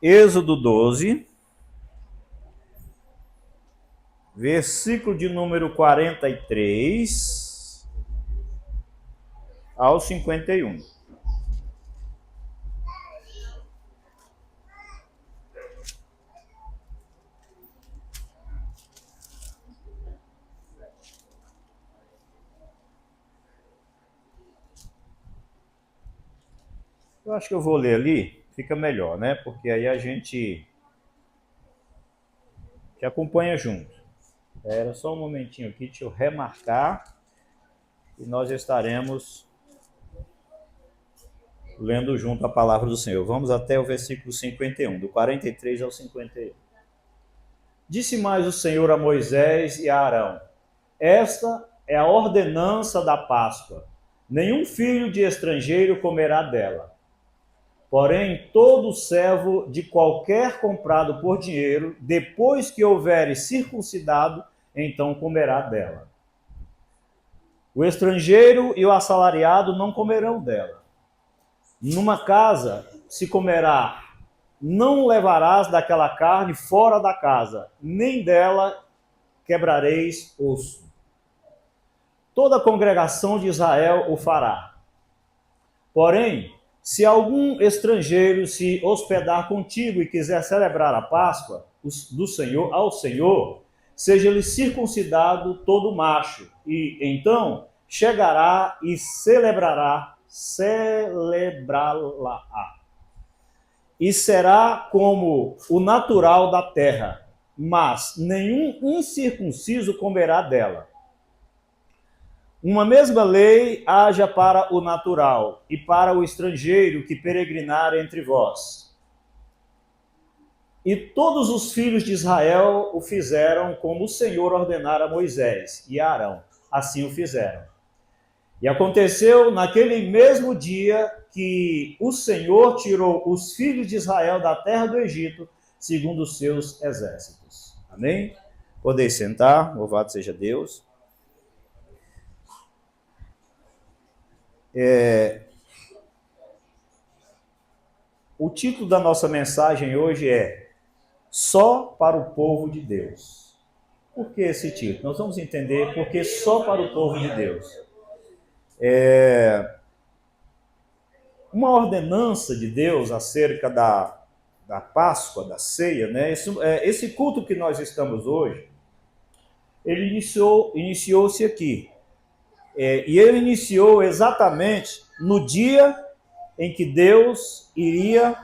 Êxodo 12, versículo de número 43 ao 51. Eu acho que eu vou ler ali, fica melhor, né? Porque aí a gente acompanha junto. Era só um momentinho aqui, deixa eu remarcar e nós estaremos lendo junto a palavra do Senhor. Vamos até o versículo 51, do 43 ao 51. Disse mais o Senhor a Moisés e a Arão: esta é a ordenança da Páscoa. Nenhum filho de estrangeiro comerá dela. Porém, todo servo de qualquer comprado por dinheiro, depois que houver circuncidado, então comerá dela. O estrangeiro e o assalariado não comerão dela. Numa casa se comerá, não levarás daquela carne fora da casa, nem dela quebrareis osso. Toda a congregação de Israel o fará. Porém, se algum estrangeiro se hospedar contigo e quiser celebrar a Páscoa do Senhor ao Senhor, seja-lhe circuncidado todo macho, e então chegará e celebrá-la. E será como o natural da terra, mas nenhum incircunciso comerá dela. Uma mesma lei haja para o natural e para o estrangeiro que peregrinar entre vós. E todos os filhos de Israel o fizeram como o Senhor ordenara a Moisés e a Arão. Assim o fizeram. E aconteceu naquele mesmo dia que o Senhor tirou os filhos de Israel da terra do Egito, segundo os seus exércitos. Amém? Podeis sentar, louvado seja Deus. O título da nossa mensagem hoje é Só para o Povo de Deus. Por que esse título? Nós vamos entender por que só para o povo de Deus. Uma ordenança de Deus acerca da Páscoa, da ceia, né? Esse culto que nós estamos hoje, ele iniciou-se aqui. E ele iniciou exatamente no dia em que Deus iria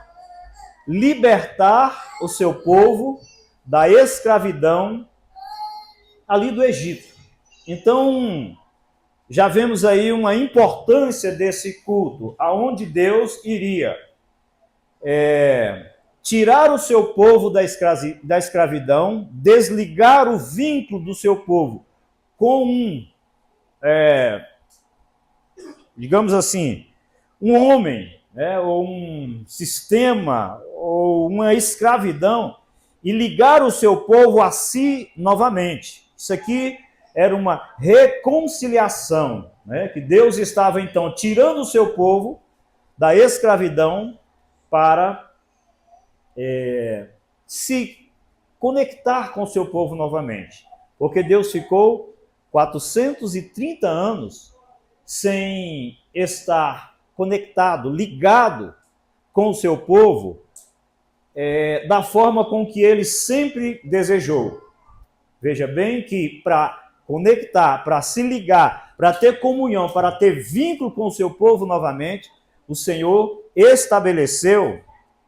libertar o seu povo da escravidão ali do Egito. Então, já vemos aí uma importância desse culto, aonde Deus iria tirar o seu povo da escravidão, desligar o vínculo do seu povo com digamos assim, um homem, né, ou um sistema, ou uma escravidão, e ligar o seu povo a si novamente. Isso aqui era uma reconciliação, né, que Deus estava então tirando o seu povo da escravidão para se conectar com o seu povo novamente. Porque Deus ficou 430 anos sem estar conectado, ligado com o seu povo, da forma com que ele sempre desejou. Veja bem que para conectar, para se ligar, para ter comunhão, para ter vínculo com o seu povo novamente, o Senhor estabeleceu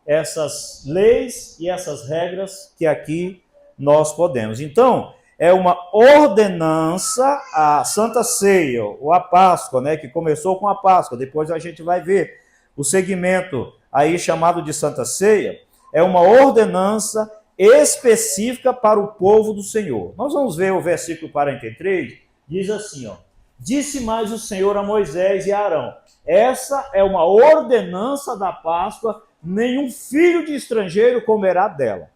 essas leis e essas regras que aqui nós podemos. Então, é uma ordenança, a Santa Ceia, ou a Páscoa, né, que começou com a Páscoa, depois a gente vai ver o segmento aí chamado de Santa Ceia, é uma ordenança específica para o povo do Senhor. Nós vamos ver o versículo 43, diz assim, ó: disse mais o Senhor a Moisés e a Arão: essa é uma ordenança da Páscoa, nenhum filho de estrangeiro comerá dela.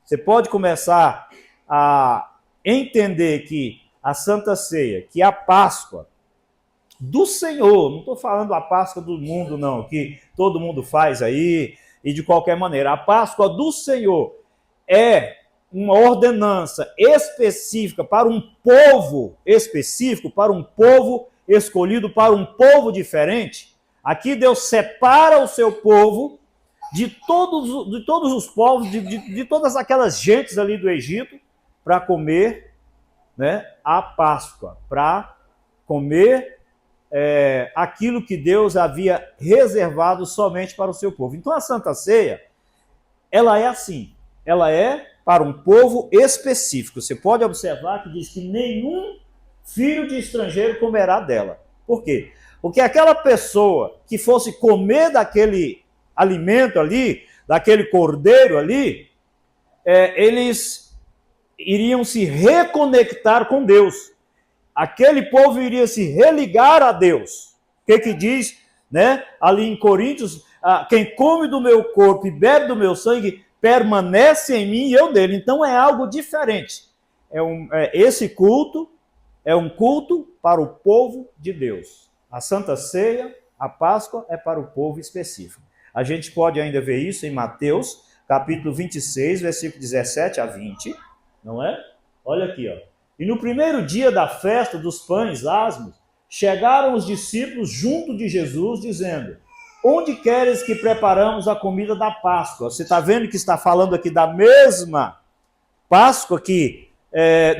Você pode começar a entender que a Santa Ceia, que a Páscoa do Senhor, não estou falando a Páscoa do mundo não, que todo mundo faz aí, e de qualquer maneira. A Páscoa do Senhor é uma ordenança específica para um povo específico, para um povo escolhido, para um povo diferente. Aqui Deus separa o seu povo de todos os povos, de todas aquelas gentes ali do Egito, para comer, né, a Páscoa, para comer aquilo que Deus havia reservado somente para o seu povo. Então a Santa Ceia, ela é assim, ela é para um povo específico. Você pode observar que diz que nenhum filho de estrangeiro comerá dela. Por quê? Porque aquela pessoa que fosse comer daquele alimento ali, daquele cordeiro ali, eles iriam se reconectar com Deus. Aquele povo iria se religar a Deus. O que diz, né, ali em Coríntios? Quem come do meu corpo e bebe do meu sangue permanece em mim e eu nele. Então é algo diferente. Esse culto é um culto para o povo de Deus. A Santa Ceia, a Páscoa, é para o povo específico. A gente pode ainda ver isso em Mateus, capítulo 26, versículo 17 a 20, não é? Olha aqui, ó. E no primeiro dia da festa dos pães asmos, chegaram os discípulos junto de Jesus, dizendo: onde queres que preparamos a comida da Páscoa? Você está vendo que está falando aqui da mesma Páscoa que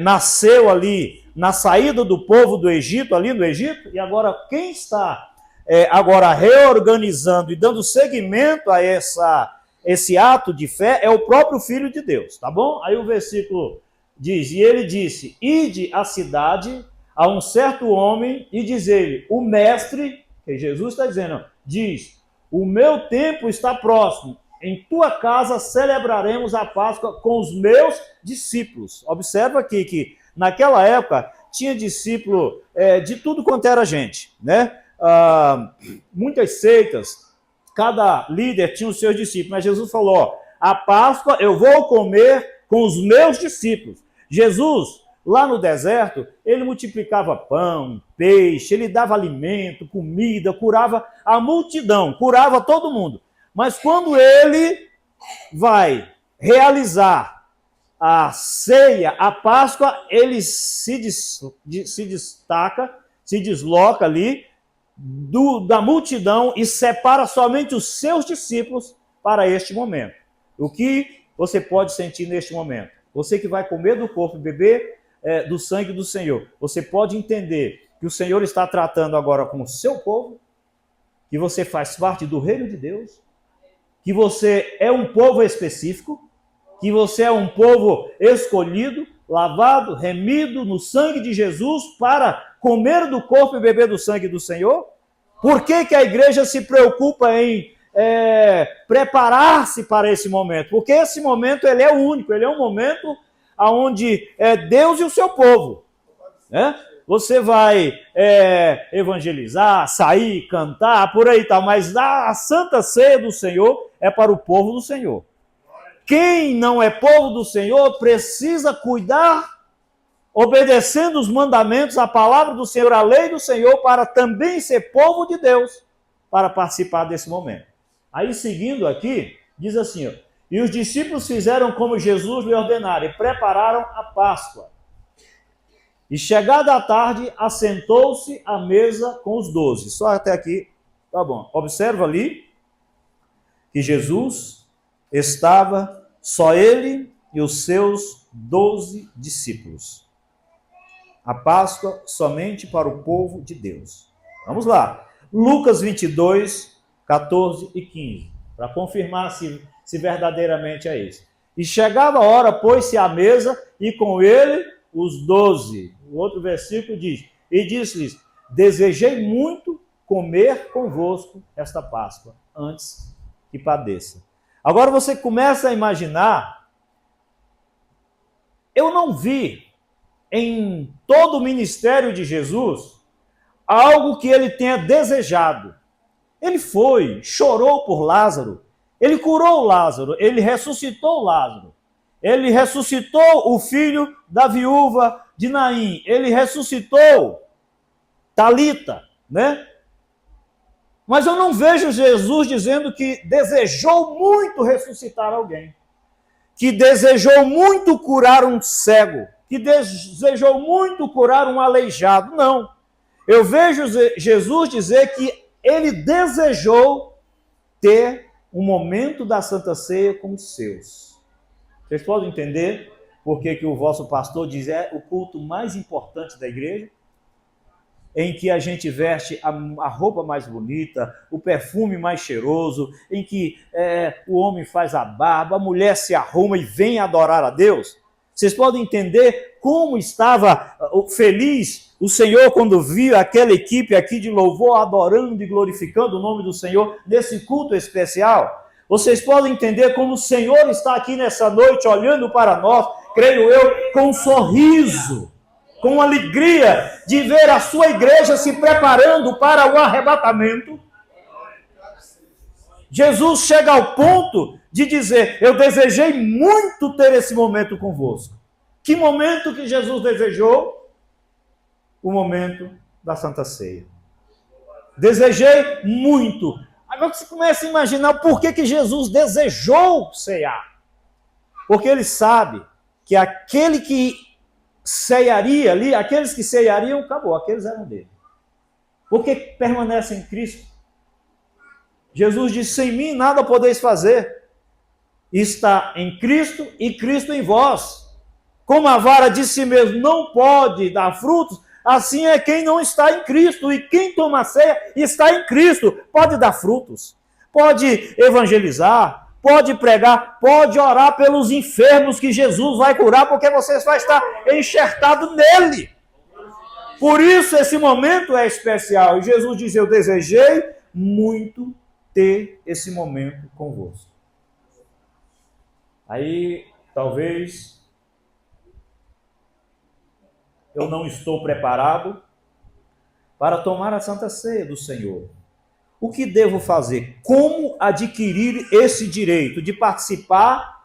nasceu ali na saída do povo do Egito, ali no Egito, e agora quem está agora reorganizando e dando seguimento a esse ato de fé é o próprio Filho de Deus, tá bom? Aí o versículo diz, e ele disse, ide à cidade a um certo homem e diz ele, o mestre, que Jesus está dizendo, diz, o meu tempo está próximo, em tua casa celebraremos a Páscoa com os meus discípulos. Observa aqui que naquela época tinha discípulo de tudo quanto era gente, né? Muitas seitas, cada líder tinha os seus discípulos, mas Jesus falou, ó, a Páscoa eu vou comer com os meus discípulos. Jesus, lá no deserto, ele multiplicava pão, peixe, ele dava alimento, comida, curava a multidão, curava todo mundo. Mas quando ele vai realizar a ceia, a Páscoa, ele se destaca, se desloca ali da multidão e separa somente os seus discípulos para este momento. O que você pode sentir neste momento? Você que vai comer do corpo e beber do sangue do Senhor, você pode entender que o Senhor está tratando agora com o seu povo, que você faz parte do reino de Deus, que você é um povo específico, que você é um povo escolhido, lavado, remido no sangue de Jesus para comer do corpo e beber do sangue do Senhor? Por que a igreja se preocupa em preparar-se para esse momento? Porque esse momento ele é único, ele é um momento onde é Deus e o seu povo. Né? Você vai evangelizar, sair, cantar, por aí tal, mas a Santa Ceia do Senhor é para o povo do Senhor. Quem não é povo do Senhor precisa cuidar, obedecendo os mandamentos, a palavra do Senhor, a lei do Senhor, para também ser povo de Deus, para participar desse momento. Aí, seguindo aqui, diz assim, ó, e os discípulos fizeram como Jesus lhe ordenara, e prepararam a Páscoa. E chegada a tarde, assentou-se à mesa com os 12. Só até aqui, tá bom. Observa ali que Jesus estava só ele e os seus 12 discípulos. A Páscoa somente para o povo de Deus. Vamos lá. Lucas 22, 14 e 15. Para confirmar se verdadeiramente é isso. E chegava a hora, pôs-se à mesa e com ele os 12. O outro versículo diz, e disse-lhes, desejei muito comer convosco esta Páscoa, antes que padeça. Agora você começa a imaginar, eu não vi em todo o ministério de Jesus algo que ele tenha desejado. Ele foi, chorou por Lázaro, ele curou Lázaro, ele ressuscitou Lázaro, ele ressuscitou o filho da viúva de Naim, ele ressuscitou Talita, né? Mas eu não vejo Jesus dizendo que desejou muito ressuscitar alguém, que desejou muito curar um cego, que desejou muito curar um aleijado. Não. Eu vejo Jesus dizer que ele desejou ter um momento da Santa Ceia com os seus. Vocês podem entender por que o vosso pastor diz é o culto mais importante da igreja? Em que a gente veste a roupa mais bonita, o perfume mais cheiroso, em que o homem faz a barba, a mulher se arruma e vem adorar a Deus. Vocês podem entender como estava feliz o Senhor quando viu aquela equipe aqui de louvor adorando e glorificando o nome do Senhor nesse culto especial. Vocês podem entender como o Senhor está aqui nessa noite olhando para nós, creio eu, com um sorriso, com alegria de ver a sua igreja se preparando para o arrebatamento. Jesus chega ao ponto de dizer, eu desejei muito ter esse momento convosco. Que momento que Jesus desejou? O momento da Santa Ceia. Desejei muito. Agora você começa a imaginar por que Jesus desejou cear. Porque ele sabe que aquele que ceiaria ali, aqueles que ceiariam, acabou, aqueles eram dele. Porque permanecem em Cristo. Jesus disse, sem mim nada podeis fazer. Está em Cristo e Cristo em vós. Como a vara de si mesmo não pode dar frutos, assim é quem não está em Cristo. E quem toma ceia está em Cristo. Pode dar frutos, pode evangelizar, pode pregar, pode orar pelos enfermos que Jesus vai curar, porque você vai estar enxertado nele. Por isso esse momento é especial. E Jesus diz, eu desejei muito ter esse momento convosco. Aí, talvez, eu não estou preparado para tomar a Santa Ceia do Senhor. O que devo fazer? Como adquirir esse direito de participar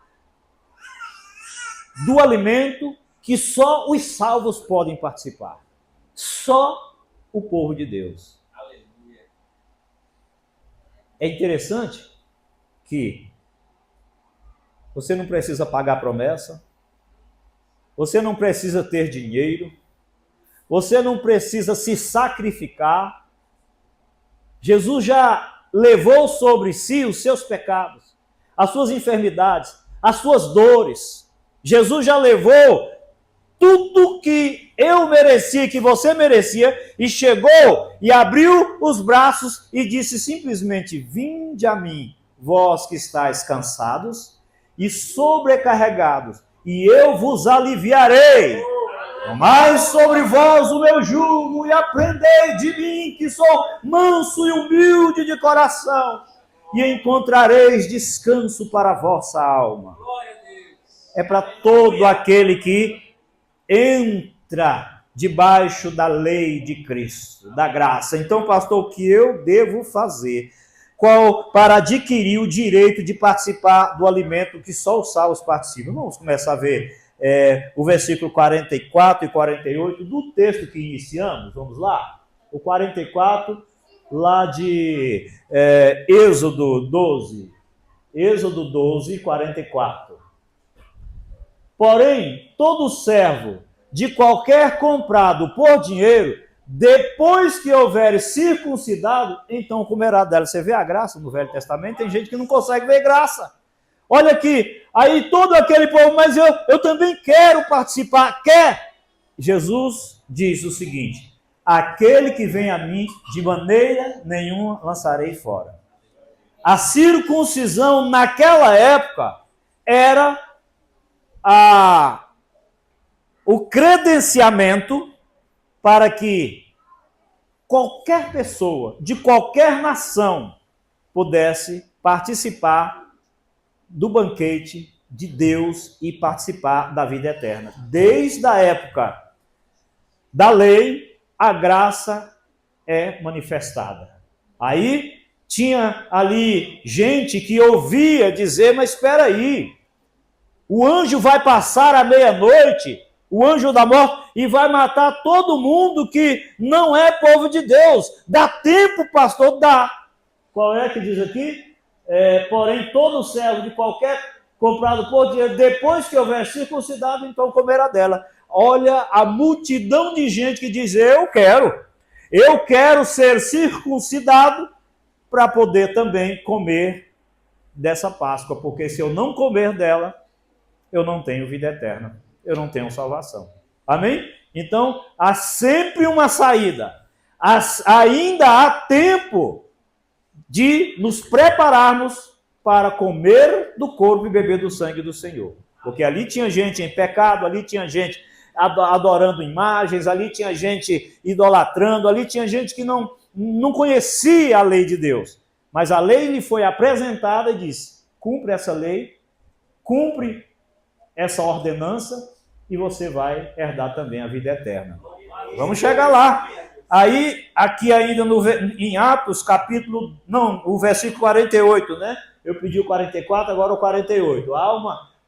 do alimento que só os salvos podem participar? Só o povo de Deus. É interessante que você não precisa pagar promessa, você não precisa ter dinheiro, você não precisa se sacrificar. Jesus já levou sobre si os seus pecados, as suas enfermidades, as suas dores. Jesus já levou tudo que eu merecia, que você merecia, e chegou e abriu os braços e disse simplesmente, vinde a mim, vós que estáis cansados e sobrecarregados, e eu vos aliviarei. Tomai sobre vós o meu jugo e aprendei de mim, que sou manso e humilde de coração, e encontrareis descanso para a vossa alma. É para todo aquele que entra debaixo da lei de Cristo, da graça. Então, pastor, o que eu devo fazer para adquirir o direito de participar do alimento que só os salvos participam? Vamos começar a ver o versículo 44 e 48 do texto que iniciamos. Vamos lá? O 44, lá de Êxodo 12. Êxodo 12, 44. Porém, todo servo de qualquer comprado por dinheiro, depois que houver circuncidado, então comerá dela. Você vê a graça no Velho Testamento? Tem gente que não consegue ver graça. Olha aqui, aí todo aquele povo, mas eu também quero participar. Quer? Jesus diz o seguinte, aquele que vem a mim, de maneira nenhuma lançarei fora. A circuncisão naquela época era o credenciamento para que qualquer pessoa, de qualquer nação, pudesse participar do banquete de Deus e participar da vida eterna. Desde a época da lei, a graça é manifestada. Aí tinha ali gente que ouvia dizer, mas espera aí, o anjo vai passar à meia-noite, o anjo da morte, e vai matar todo mundo que não é povo de Deus. Dá tempo, pastor? Dá. Qual é que diz aqui? Porém, todo servo de qualquer comprado por dinheiro, depois que houver circuncidado, então comerá dela. Olha a multidão de gente que diz, eu quero ser circuncidado para poder também comer dessa Páscoa, porque se eu não comer dela, eu não tenho vida eterna, eu não tenho salvação. Amém? Então, há sempre uma saída. Ainda há tempo de nos prepararmos para comer do corpo e beber do sangue do Senhor. Porque ali tinha gente em pecado, ali tinha gente adorando imagens, ali tinha gente idolatrando, ali tinha gente que não conhecia a lei de Deus. Mas a lei lhe foi apresentada e disse, cumpre essa lei, cumpre essa ordenança e você vai herdar também a vida eterna. Vamos chegar lá. Aí, aqui ainda em Atos, o versículo 48, né? Eu pedi o 44, agora o 48.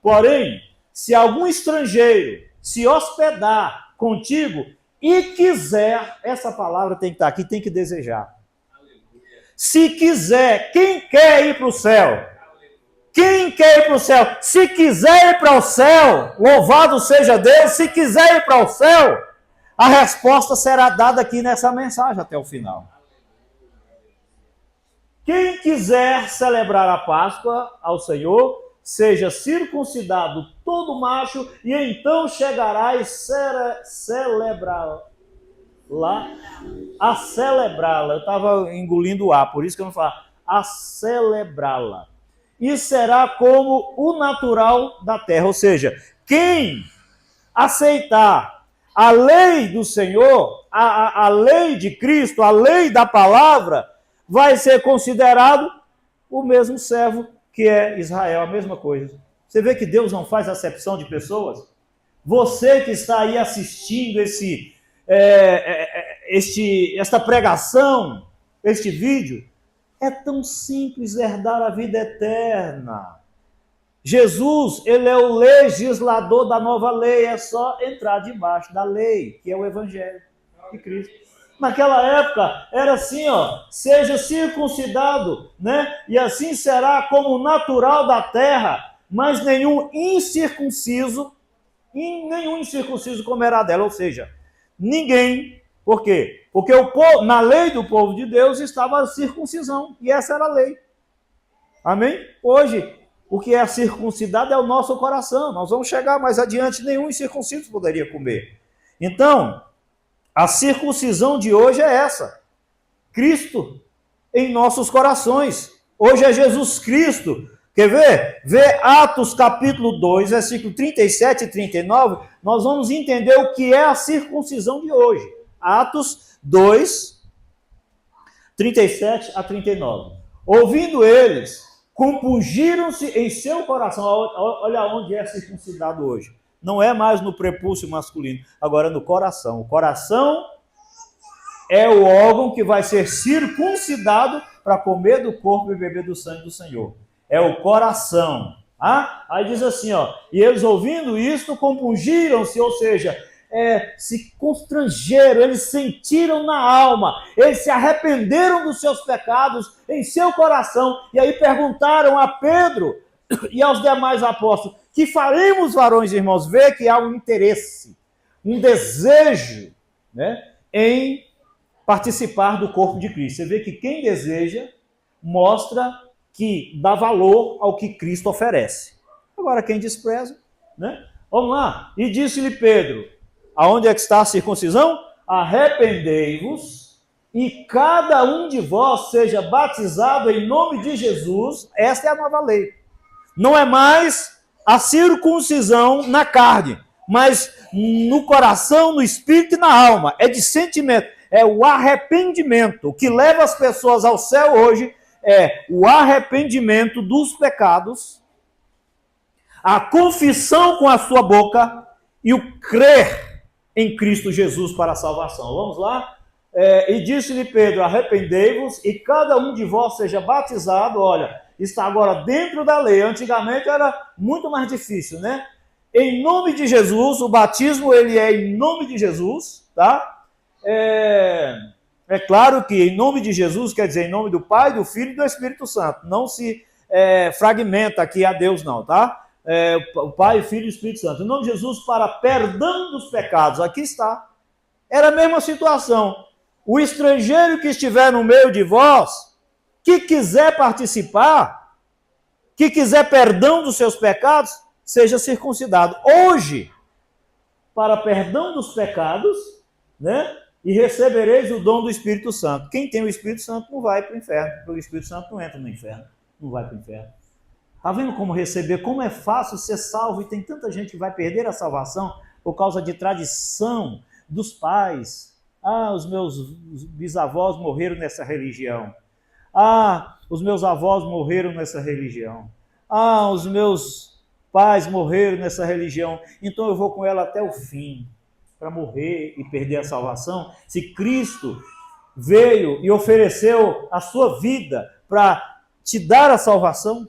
Porém, se algum estrangeiro se hospedar contigo e quiser, essa palavra tem que estar aqui, tem que desejar. Se quiser, quem quer ir para o céu? Quem quer ir para o céu? Se quiser ir para o céu, louvado seja Deus, se quiser ir para o céu, a resposta será dada aqui nessa mensagem até o final. Quem quiser celebrar a Páscoa ao Senhor, seja circuncidado todo macho, e então chegará e celebrá-la. A celebrá-la. Eu estava engolindo o A, por isso que eu não falo. A celebrá-la. E será como o natural da terra. Ou seja, quem aceitar a lei do Senhor, a lei de Cristo, a lei da palavra, vai ser considerado o mesmo servo que é Israel, a mesma coisa. Você vê que Deus não faz acepção de pessoas? Você que está aí assistindo esta pregação, este vídeo, é tão simples herdar a vida eterna. Jesus, ele é o legislador da nova lei, é só entrar debaixo da lei, que é o Evangelho de Cristo. Naquela época era assim, seja circuncidado, né? E assim será como o natural da terra, mas nenhum incircunciso comerá dela, ou seja, ninguém. Por quê? Porque na lei do povo de Deus estava a circuncisão, e essa era a lei. Amém? Hoje, o que é circuncidado é o nosso coração. Nós vamos chegar mais adiante, nenhum incircunciso poderia comer. Então, a circuncisão de hoje é essa. Cristo em nossos corações. Hoje é Jesus Cristo. Quer ver? Vê Atos capítulo 2, versículo 37 e 39. Nós vamos entender o que é a circuncisão de hoje. Atos 2, 37 a 39. Ouvindo eles, compungiram-se em seu coração. Olha onde é circuncidado hoje. Não é mais no prepúcio masculino, agora é no coração. O coração é o órgão que vai ser circuncidado para comer do corpo e beber do sangue do Senhor. É o coração. Aí diz assim, e eles ouvindo isto, compungiram-se, ou seja, se constrangeram, eles sentiram na alma, eles se arrependeram dos seus pecados em seu coração, e aí perguntaram a Pedro e aos demais apóstolos, que faremos, varões e irmãos? Vê que há um interesse, um desejo, né, em participar do corpo de Cristo. Você vê que quem deseja mostra que dá valor ao que Cristo oferece. Agora, quem despreza, né? Vamos lá. E disse-lhe Pedro, aonde é que está a circuncisão? Arrependei-vos e cada um de vós seja batizado em nome de Jesus. Esta é a nova lei. Não é mais a circuncisão na carne, mas no coração, no espírito e na alma. É de sentimento, é o arrependimento. O que leva as pessoas ao céu hoje é o arrependimento dos pecados, a confissão com a sua boca e o crer em Cristo Jesus para a salvação. Vamos lá? E disse-lhe Pedro, arrependei-vos e cada um de vós seja batizado. Olha, está agora dentro da lei. Antigamente era muito mais difícil, né? Em nome de Jesus, o batismo ele é em nome de Jesus, tá? É claro que em nome de Jesus quer dizer em nome do Pai, do Filho e do Espírito Santo. Não se fragmenta aqui a Deus não, tá? O Pai, o Filho e o Espírito Santo. Em nome de Jesus para perdão dos pecados. Aqui está. Era a mesma situação. O estrangeiro que estiver no meio de vós, que quiser participar, que quiser perdão dos seus pecados, seja circuncidado. Hoje, para perdão dos pecados, né? E recebereis o dom do Espírito Santo. Quem tem o Espírito Santo não vai para o inferno, porque o Espírito Santo não entra no inferno, não vai para o inferno. Está vendo como receber, como é fácil ser salvo, e tem tanta gente que vai perder a salvação por causa de tradição dos pais. Ah, os meus bisavós morreram nessa religião. Ah, os meus avós morreram nessa religião. Ah, os meus pais morreram nessa religião, então eu vou com ela até o fim, para morrer e perder a salvação. Se Cristo veio e ofereceu a sua vida para te dar a salvação.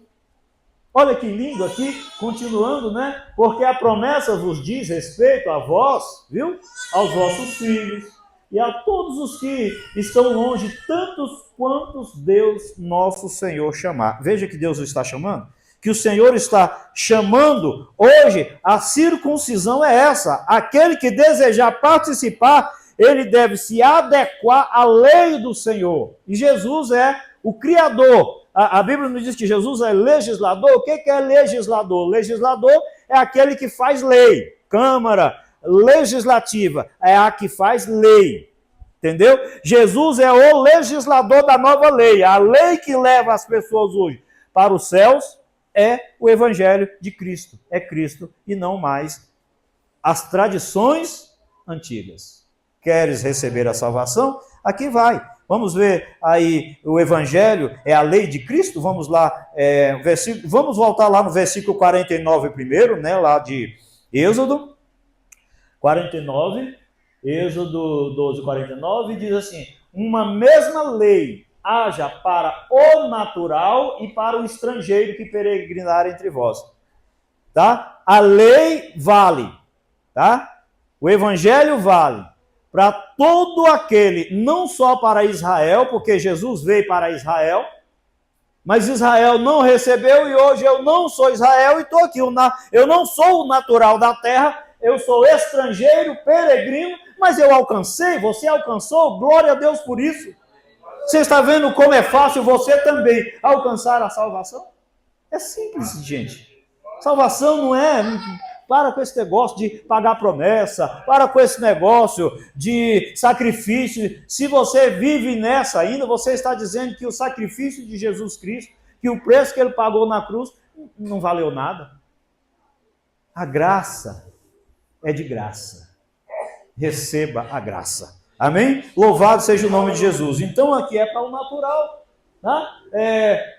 Olha que lindo aqui, continuando, né? Porque a promessa vos diz respeito a vós, viu? Aos vossos filhos e a todos os que estão longe, tantos quantos Deus nosso Senhor chamar. Veja que Deus o está chamando. Que o Senhor está chamando hoje, a circuncisão é essa. Aquele que desejar participar, ele deve se adequar à lei do Senhor. E Jesus é o Criador. A Bíblia nos diz que Jesus é legislador. O que é legislador? Legislador é aquele que faz lei. Câmara legislativa é a que faz lei. Entendeu? Jesus é o legislador da nova lei. A lei que leva as pessoas hoje para os céus é o Evangelho de Cristo. É Cristo e não mais as tradições antigas. Queres receber a salvação? Aqui vai. Vamos ver aí o Evangelho, é a lei de Cristo. Vamos lá, vamos voltar lá no versículo 49 primeiro, né, lá de Êxodo 49, Êxodo 12, 49, diz assim: uma mesma lei haja para o natural e para o estrangeiro que peregrinar entre vós. Tá? A lei vale, tá? O evangelho vale para todo aquele, não só para Israel, porque Jesus veio para Israel, mas Israel não recebeu e hoje eu não sou Israel e estou aqui. Eu não sou o natural da terra, eu sou estrangeiro, peregrino, mas eu alcancei, você alcançou, glória a Deus por isso. Você está vendo como é fácil você também alcançar a salvação? É simples, gente. Salvação não é... Para com esse negócio de pagar promessa, para com esse negócio de sacrifício. Se você vive nessa ainda, você está dizendo que o sacrifício de Jesus Cristo, que o preço que ele pagou na cruz, não valeu nada. A graça é de graça. Receba a graça. Amém? Louvado seja o nome de Jesus. Então aqui é para o natural, tá?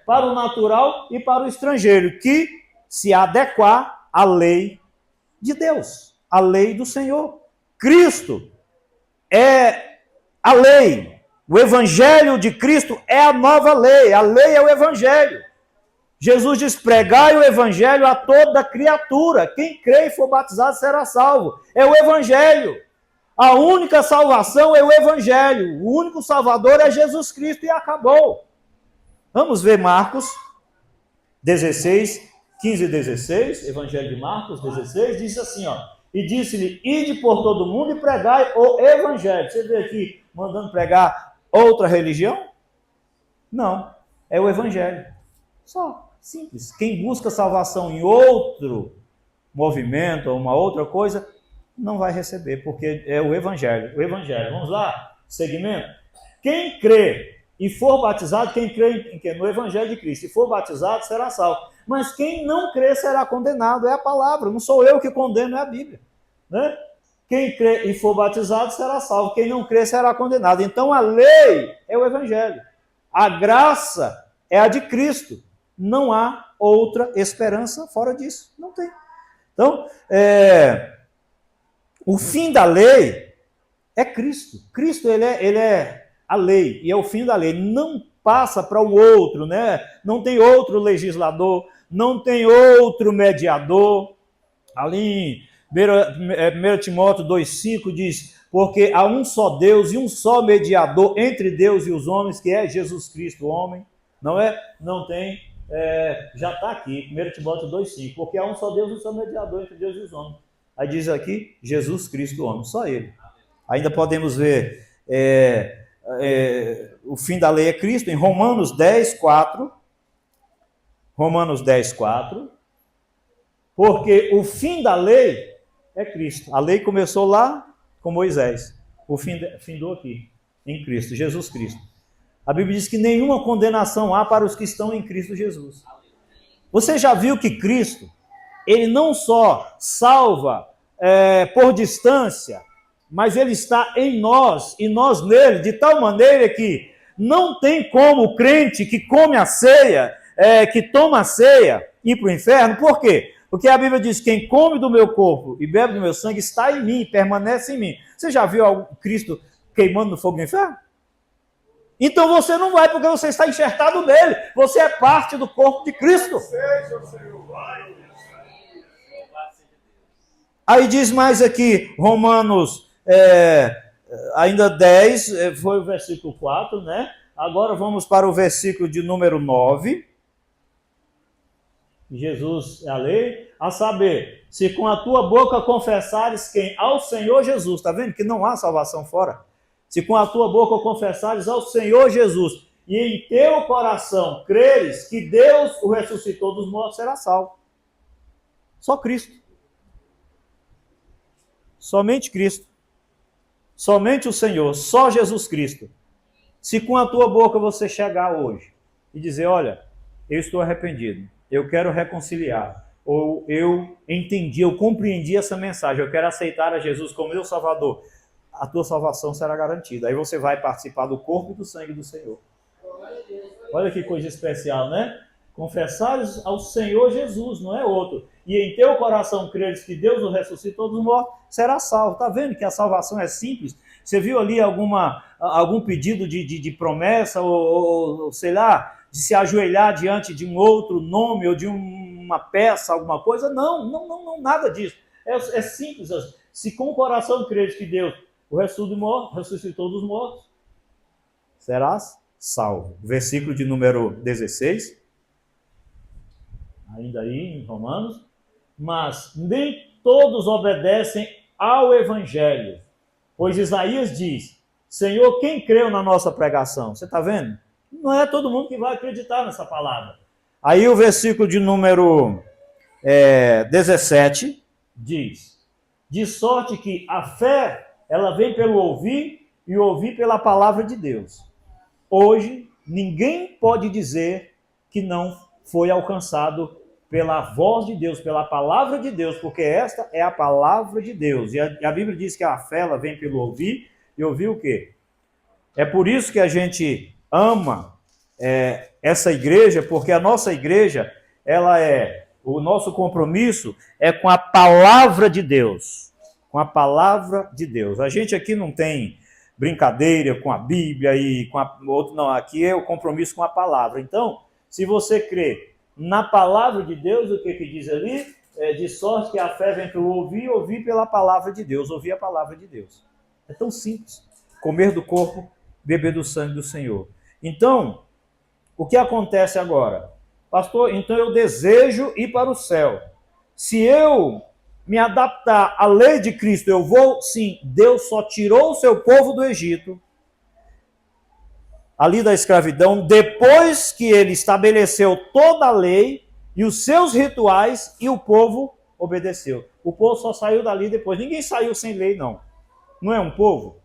Para o natural e para o estrangeiro, que se adequar à lei de Deus, a lei do Senhor. Cristo é a lei. O evangelho de Cristo é a nova lei. A lei é o evangelho. Jesus diz: pregai o evangelho a toda criatura. Quem crê e for batizado será salvo. É o evangelho. A única salvação é o evangelho. O único salvador é Jesus Cristo e acabou. Vamos ver Marcos 16, 15 e 16, Evangelho de Marcos 16, diz assim, ó: e disse-lhe: ide por todo mundo e pregai o evangelho. Você vê aqui mandando pregar outra religião? Não, é o evangelho. Só, simples. Quem busca salvação em outro movimento ou uma outra coisa, não vai receber, porque é o evangelho. O evangelho, vamos lá, segmento. Quem crê e for batizado, quem crê no evangelho de Cristo e for batizado, será salvo. Mas quem não crê será condenado, é a palavra, não sou eu que condeno, é a Bíblia. Né? Quem crê e for batizado será salvo, quem não crê será condenado. Então a lei é o evangelho, a graça é a de Cristo, não há outra esperança fora disso, não tem. Então, o fim da lei é Cristo. Cristo ele é a lei e é o fim da lei. Não passa para um outro, né? Não tem outro legislador, não tem outro mediador. Ali 1 Timóteo 2,5 diz, porque há um só Deus e um só mediador entre Deus e os homens, que é Jesus Cristo, o homem. Não é? Não tem, já está aqui, 1 Timóteo 2,5, porque há um só Deus e um só mediador entre Deus e os homens. Aí diz aqui, Jesus Cristo, o homem, só ele. Ainda podemos ver, o fim da lei é Cristo, em Romanos 10,4. Romanos 10,4. Porque o fim da lei é Cristo. A lei começou lá com Moisés. O findou aqui, em Cristo, Jesus Cristo. A Bíblia diz que nenhuma condenação há para os que estão em Cristo Jesus. Você já viu que Cristo, ele não só salva por distância, mas ele está em nós e nós nele, de tal maneira que não tem como o crente que come a ceia, que toma a ceia, ir para o inferno. Por quê? Porque a Bíblia diz, quem come do meu corpo e bebe do meu sangue está em mim, permanece em mim. Você já viu Cristo queimando no fogo do inferno? Então você não vai porque você está enxertado nele. Você é parte do corpo de Cristo. Aí diz mais aqui, Romanos, ainda 10, foi o versículo 4, né? Agora vamos para o versículo de número 9. Jesus é a lei, a saber, se com a tua boca confessares quem? Ao Senhor Jesus. Está vendo que não há salvação fora? Se com a tua boca confessares ao Senhor Jesus e em teu coração creres que Deus o ressuscitou dos mortos, será salvo. Só Cristo. Somente Cristo. Somente o Senhor, só Jesus Cristo. Se com a tua boca você chegar hoje e dizer, olha, eu estou arrependido, eu quero reconciliar, ou eu entendi, eu compreendi essa mensagem, eu quero aceitar a Jesus como meu Salvador, a tua salvação será garantida. Aí você vai participar do corpo e do sangue do Senhor. Olha que coisa especial, né? Confessares ao Senhor Jesus, não é outro. E em teu coração creres que Deus o ressuscitou dos mortos, será salvo. Está vendo que a salvação é simples? Você viu ali algum pedido de promessa, ou sei lá, de se ajoelhar diante de um outro nome, ou de uma peça, alguma coisa? Não, nada disso. É simples. Se com o coração creres que Deus o ressuscitou dos mortos, serás salvo. Versículo de número 16. Ainda aí em Romanos. Mas nem todos obedecem ao Evangelho. Pois Isaías diz, Senhor, quem creu na nossa pregação? Você está vendo? Não é todo mundo que vai acreditar nessa palavra. Aí o versículo de número 17 diz, de sorte que a fé, ela vem pelo ouvir e ouvir pela palavra de Deus. Hoje, ninguém pode dizer que não foi alcançado pela voz de Deus, pela palavra de Deus, porque esta é a palavra de Deus. E a Bíblia diz que a fé, ela vem pelo ouvir, e ouvir o quê? É por isso que a gente ama essa igreja, porque a nossa igreja, o nosso compromisso é com a palavra de Deus. Com a palavra de Deus. A gente aqui não tem brincadeira com a Bíblia e com outro, não. Aqui é o compromisso com a palavra. Então, se você crê na palavra de Deus, o que diz ali? De sorte que a fé vem pelo ouvir, ouvir pela palavra de Deus, ouvir a palavra de Deus. É tão simples. Comer do corpo, beber do sangue do Senhor. Então, o que acontece agora? Pastor, então eu desejo ir para o céu. Se eu me adaptar à lei de Cristo, eu vou? Sim, Deus só tirou o seu povo do Egito, ali da escravidão, depois que ele estabeleceu toda a lei e os seus rituais, e o povo obedeceu. O povo só saiu dali depois. Ninguém saiu sem lei, não. Não é um povo?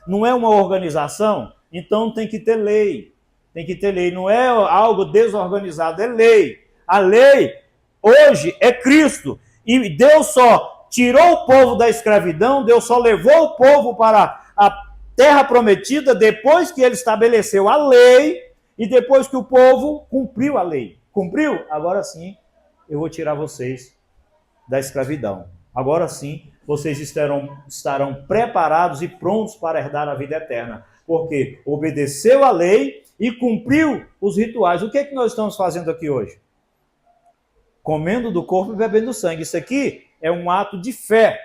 Não é uma organização? Então tem que ter lei. Tem que ter lei. Não é algo desorganizado, é lei. A lei, hoje, é Cristo. E Deus só tirou o povo da escravidão, Deus só levou o povo para a terra prometida depois que ele estabeleceu a lei e depois que o povo cumpriu a lei. Cumpriu? Agora sim, eu vou tirar vocês da escravidão. Agora sim, vocês estarão preparados e prontos para herdar a vida eterna. Porque obedeceu a lei e cumpriu os rituais. O que é que nós estamos fazendo aqui hoje? comendo do corpo e bebendo do sangue. Isso aqui é um ato de fé.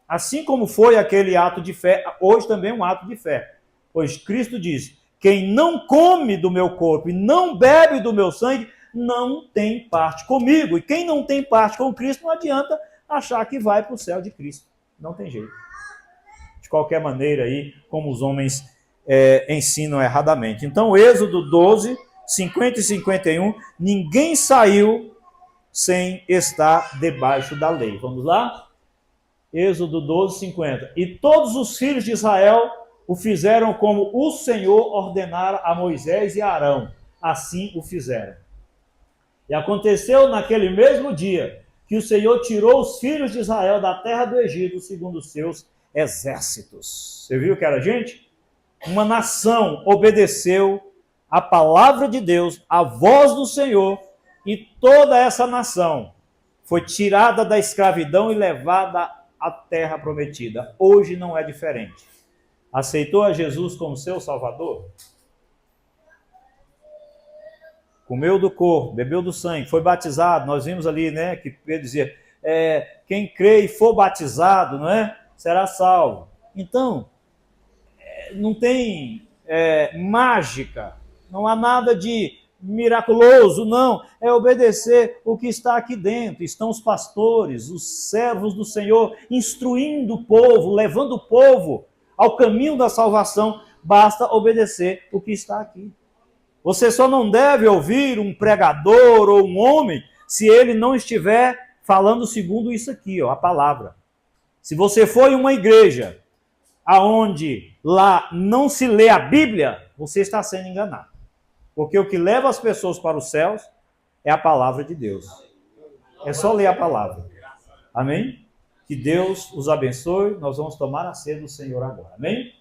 Assim como foi aquele ato de fé, hoje também é um ato de fé. Pois Cristo diz: quem não come do meu corpo e não bebe do meu sangue, não tem parte comigo. E quem não tem parte com Cristo, não adianta achar que vai para o céu de Cristo. Não tem jeito. De qualquer maneira, aí, como os homens ensinam erradamente. Então, Êxodo 12, 50 e 51, ninguém saiu sem estar debaixo da lei. Vamos lá? Êxodo 12, 50. E todos os filhos de Israel o fizeram como o Senhor ordenara a Moisés e a Arão. Assim o fizeram. E aconteceu naquele mesmo dia que o Senhor tirou os filhos de Israel da terra do Egito, segundo os seus exércitos. Você viu que era gente? Uma nação obedeceu a palavra de Deus, a voz do Senhor, e toda essa nação foi tirada da escravidão e levada à terra prometida. Hoje não é diferente. Aceitou a Jesus como seu Salvador? Comeu do corpo, bebeu do sangue, foi batizado. Nós vimos ali, né, que Pedro dizia, quem crê e for batizado, não é, será salvo. Então, não tem mágica, não há nada de miraculoso, não. É obedecer o que está aqui dentro. Estão os pastores, os servos do Senhor, instruindo o povo, levando o povo ao caminho da salvação. Basta obedecer o que está aqui. Você só não deve ouvir um pregador ou um homem se ele não estiver falando segundo isso aqui, ó, a palavra. Se você for em uma igreja aonde lá não se lê a Bíblia, você está sendo enganado. Porque o que leva as pessoas para os céus é a palavra de Deus. É só ler a palavra. Amém? Que Deus os abençoe. Nós vamos tomar a ceia do Senhor agora. Amém?